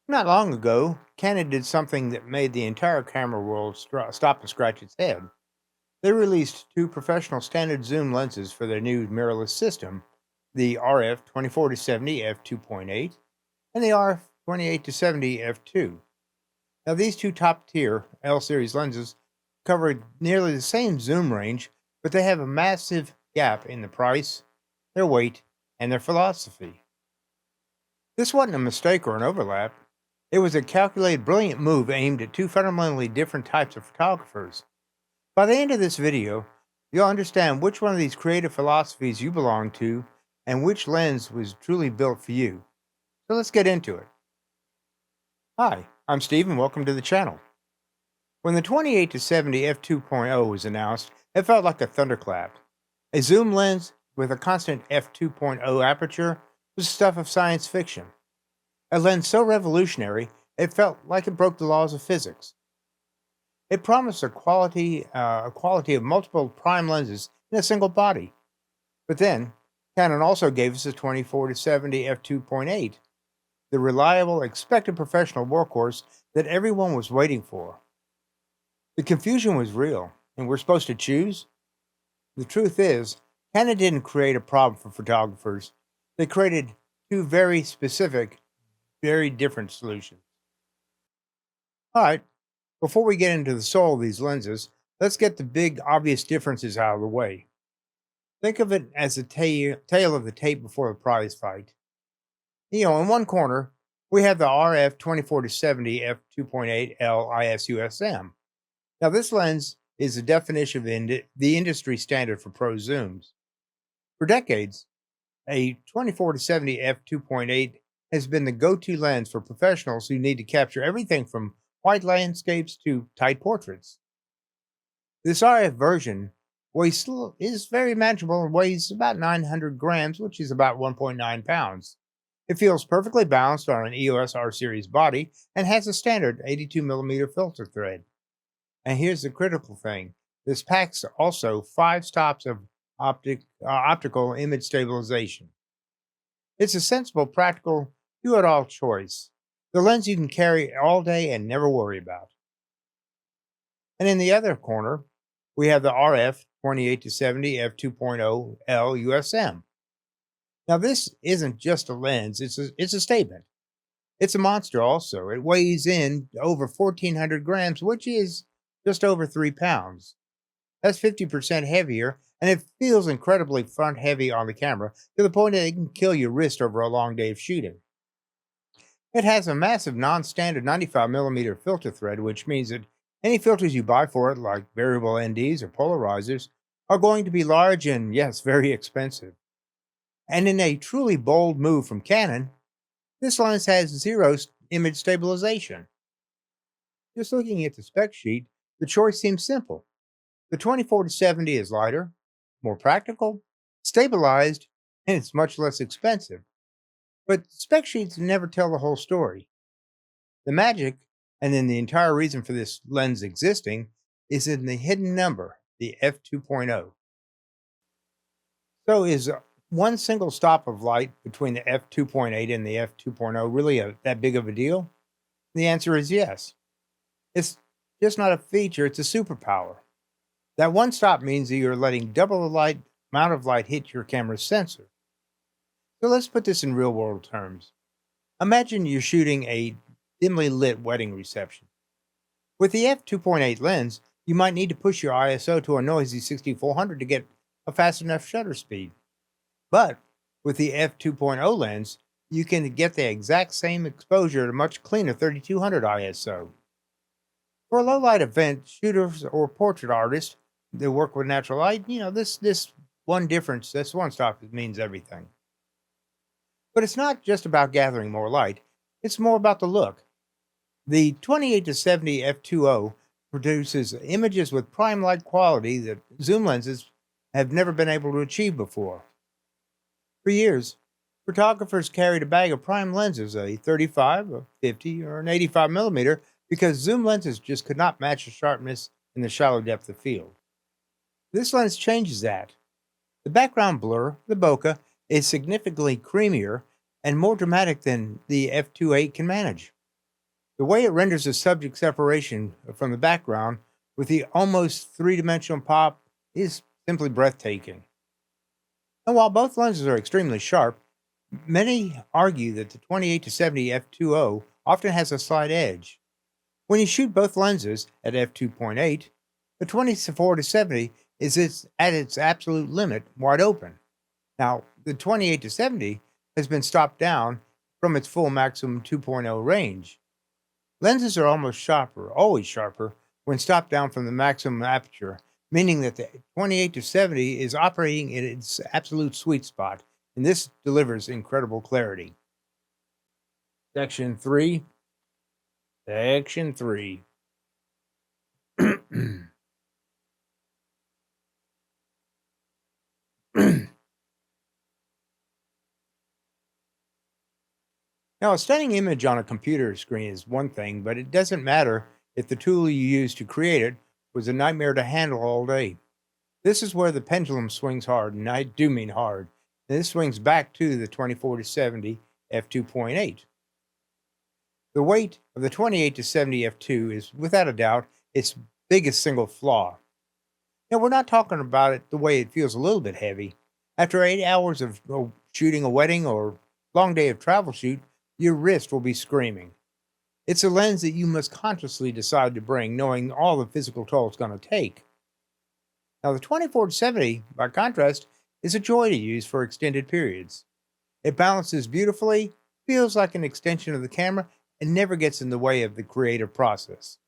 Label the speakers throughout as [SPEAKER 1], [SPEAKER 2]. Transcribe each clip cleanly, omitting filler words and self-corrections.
[SPEAKER 1] Not long ago, Canon did something that made the entire camera world stop and scratch its head. They released two professional standard zoom lenses for their new mirrorless system, the RF 24-70 f2.8 and the RF 28-70 f2. Now, these two top tier L series lenses cover nearly the same zoom range, but they have a massive gap in the price, their weight, and their philosophy. This wasn't a mistake or an overlap. It was a calculated, brilliant move aimed at two fundamentally different types of photographers. By the end of this video, you'll understand which one of these creative philosophies you belong to and which lens was truly built for you. So let's get into it. Hi, I'm Steve and welcome to the channel. When the 28-70 f2.0 was announced, it felt like a thunderclap. A zoom lens with a constant f2.0 aperture was the stuff of science fiction. A lens so revolutionary, it felt like it broke the laws of physics. It promised a quality of multiple prime lenses in a single body. But then, Canon also gave us a 24-70 f2.8, the reliable, expected professional workhorse that everyone was waiting for. The confusion was real, and we're supposed to choose? The truth is, Canon didn't create a problem for photographers. They created two very specific, very different solutions. All right, before we get into the soul of these lenses, let's get the big obvious differences out of the way. Think of it as the tail of the tape before the prize fight. In one corner, we have the RF 24-70 f2.8 L ISUSM. Now, this lens is the definition of the industry standard for pro zooms. For decades, a 24-70 f2.8 has been the go-to lens for professionals who need to capture everything from wide landscapes to tight portraits. This RF version is very manageable and weighs about 900 grams, which is about 1.9 pounds. It feels perfectly balanced on an EOS R series body and has a standard 82mm filter thread. And here's the critical thing. This packs also 5 stops of optical image stabilization. It's a sensible, practical, do-it-all choice. The lens you can carry all day and never worry about. And in the other corner, we have the RF 28-70 f2.0 L USM. Now, this isn't just a lens, it's a statement. It's a monster also. It weighs in over 1,400 grams, which is just over 3 pounds. That's 50% heavier, and it feels incredibly front heavy on the camera to the point that it can kill your wrist over a long day of shooting. It has a massive non-standard 95mm filter thread, which means that any filters you buy for it, like variable NDs or polarizers, are going to be large and, yes, very expensive. And in a truly bold move from Canon, this lens has zero image stabilization. Just looking at the spec sheet, the choice seems simple. The 24-70 is lighter, more practical, stabilized, and it's much less expensive. But spec sheets never tell the whole story. The magic, and then the entire reason for this lens existing, is in the hidden number, the f2.0. So is one single stop of light between the f2.8 and the f2.0 really that big of a deal? The answer is yes. It's just not a feature, it's a superpower. That one stop means that you're letting double the amount of light hit your camera's sensor. So let's put this in real world terms. Imagine you're shooting a dimly lit wedding reception. With the f2.8 lens, you might need to push your ISO to a noisy 6400 to get a fast enough shutter speed. But with the f2.0 lens, you can get the exact same exposure at a much cleaner 3200 ISO. For a low light event, shooters or portrait artists that work with natural light, this one difference, this one stop means everything. But it's not just about gathering more light, it's more about the look. The 28-70 f2.0 produces images with prime light quality that zoom lenses have never been able to achieve before. For years, photographers carried a bag of prime lenses, a 35, a 50, or an 85mm, because zoom lenses just could not match the sharpness in the shallow depth of field. This lens changes that. The background blur, the bokeh, is significantly creamier and more dramatic than the f2.8 can manage. The way it renders the subject separation from the background with the almost three-dimensional pop is simply breathtaking. And while both lenses are extremely sharp, many argue that the 28 to 70 f2.0 often has a slight edge. When you shoot both lenses at f2.8, the 24 to 70 at its absolute limit, wide open. Now, the 28 to 70 has been stopped down from its full maximum 2.0 range. Lenses are always sharper, when stopped down from the maximum aperture, meaning that the 28 to 70 is operating in its absolute sweet spot, and this delivers incredible clarity. Section 3. Section 3. Now, a stunning image on a computer screen is one thing, but it doesn't matter if the tool you use to create it was a nightmare to handle all day. This is where the pendulum swings hard, and I do mean hard. And this swings back to the 24 to 70 f2.8. The weight of the 28 to 70 f2 is, without a doubt, its biggest single flaw. Now, we're not talking about it the way it feels a little bit heavy. After 8 hours of shooting a wedding or long day of travel shoot, your wrist will be screaming. It's a lens that you must consciously decide to bring, knowing all the physical toll it's going to take. Now, the 24 to 70, by contrast, is a joy to use for extended periods. It balances beautifully, feels like an extension of the camera, and never gets in the way of the creative process.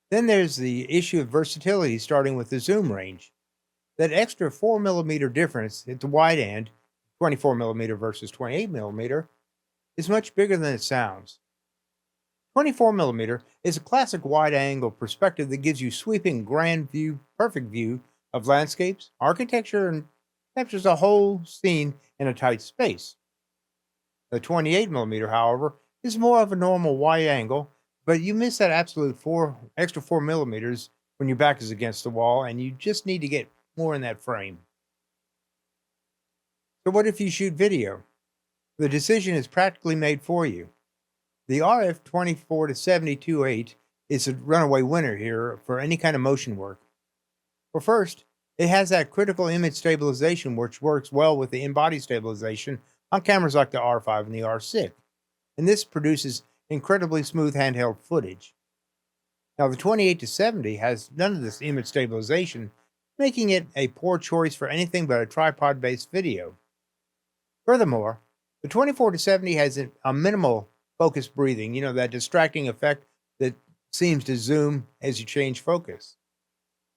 [SPEAKER 1] Then there's the issue of versatility, starting with the zoom range. That extra 4mm difference at the wide end, 24mm versus 28mm, is much bigger than it sounds. 24mm is a classic wide-angle perspective that gives you sweeping, perfect view of landscapes, architecture, and captures a whole scene in a tight space. The 28mm, however, is more of a normal wide angle, but you miss that absolute extra 4mm when your back is against the wall, and you just need to get more in that frame. So what if you shoot video? The decision is practically made for you. The RF 24 to 72.8 is a runaway winner here for any kind of motion work. Well, first, it has that critical image stabilization, which works well with the in-body stabilization on cameras like the R5 and the R6, and this produces incredibly smooth handheld footage. Now, the 28 to 70 has none of this image stabilization, making it a poor choice for anything but a tripod-based video. Furthermore, the 24 to 70 has a minimal focus breathing, that distracting effect that seems to zoom as you change focus.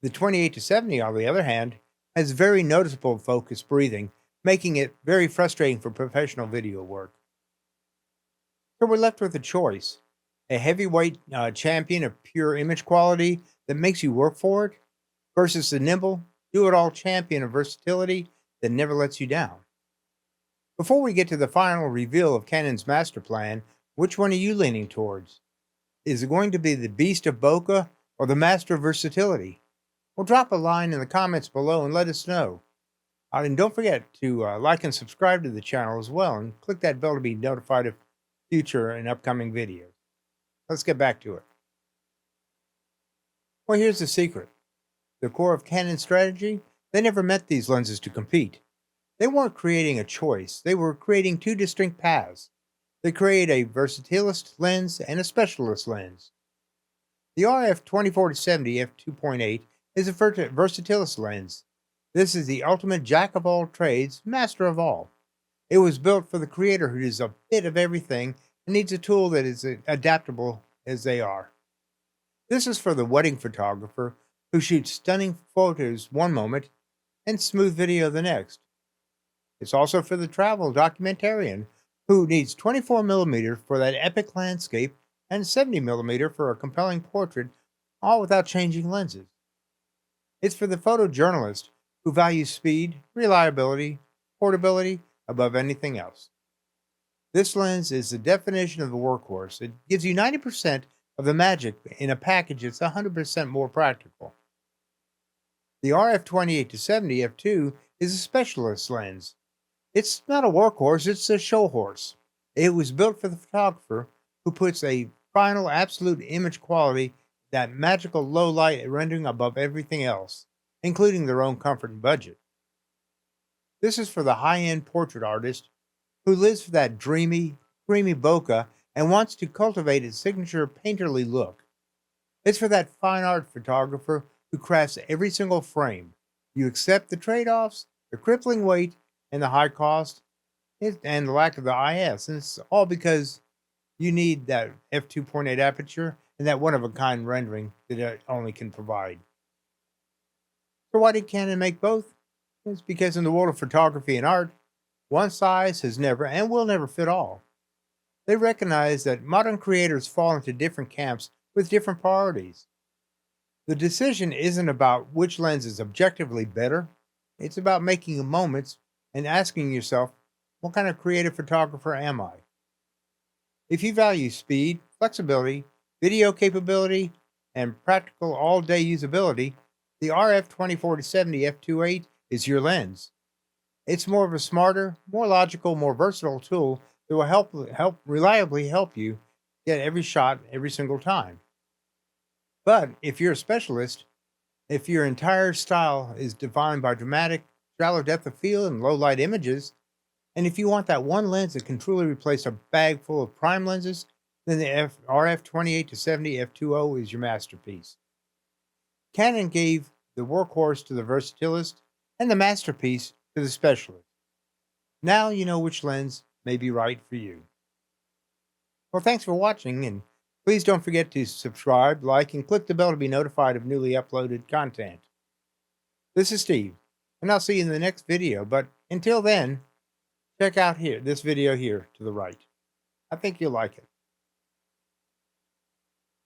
[SPEAKER 1] The 28 to 70, on the other hand, has very noticeable focus breathing, making it very frustrating for professional video work. So we're left with a choice: a heavyweight champion of pure image quality that makes you work for it, versus the nimble, do-it-all champion of versatility that never lets you down. Before we get to the final reveal of Canon's master plan, which one are you leaning towards? Is it going to be the beast of bokeh or the master of versatility? Well, drop a line in the comments below and let us know. And don't forget to like and subscribe to the channel as well, and click that bell to be notified of future and upcoming videos. Let's get back to it. Well, here's the secret. The core of Canon's strategy: they never meant these lenses to compete. They weren't creating a choice, they were creating two distinct paths. They create a versatilist lens and a specialist lens. The RF 24 to 70 f2.8 is a versatilist lens. This is the ultimate jack of all trades, master of all. It was built for the creator who does a bit of everything and needs a tool that is adaptable as they are. This is for the wedding photographer who shoots stunning photos one moment and smooth video the next. It's also for the travel documentarian who needs 24mm for that epic landscape and 70mm for a compelling portrait, all without changing lenses. It's for the photojournalist who values speed, reliability, portability above anything else. This lens is the definition of a workhorse. It gives you 90% of the magic in a package that's 100% more practical. The RF 28 to 70 f2 is a specialist lens. It's not a workhorse, it's a show horse. It was built for the photographer who puts a final absolute image quality, that magical low light rendering above everything else, including their own comfort and budget. This is for the high end portrait artist who lives for that creamy bokeh and wants to cultivate its signature painterly look. It's for that fine art photographer who crafts every single frame. You accept the trade offs, the crippling weight, and the high cost, and the lack of the IS. And it's all because you need that f2.8 aperture and that one of a kind rendering that it only can provide. So, why did Canon make both? It's because in the world of photography and art, one size has never and will never fit all. They recognize that modern creators fall into different camps with different priorities. The decision isn't about which lens is objectively better, it's about making moments and asking yourself, what kind of creative photographer am I? If you value speed, flexibility, video capability, and practical all day usability, the RF 2040-70 f2.8 is your lens. It's more of a smarter, more logical, more versatile tool that will help reliably help you get every shot every single time. But if you're a specialist, if your entire style is defined by dramatic, shallow depth of field and low light images, and if you want that one lens that can truly replace a bag full of prime lenses, then the RF 28 to 70 f2.0 is your masterpiece. Canon gave the workhorse to the versatilist and the masterpiece to the specialist. Now you know which lens may be right for you. Well, thanks for watching, and please don't forget to subscribe, like, and click the bell to be notified of newly uploaded content. This is Steve, and I'll see you in the next video. But until then, check out this video here to the right. I think you'll like it.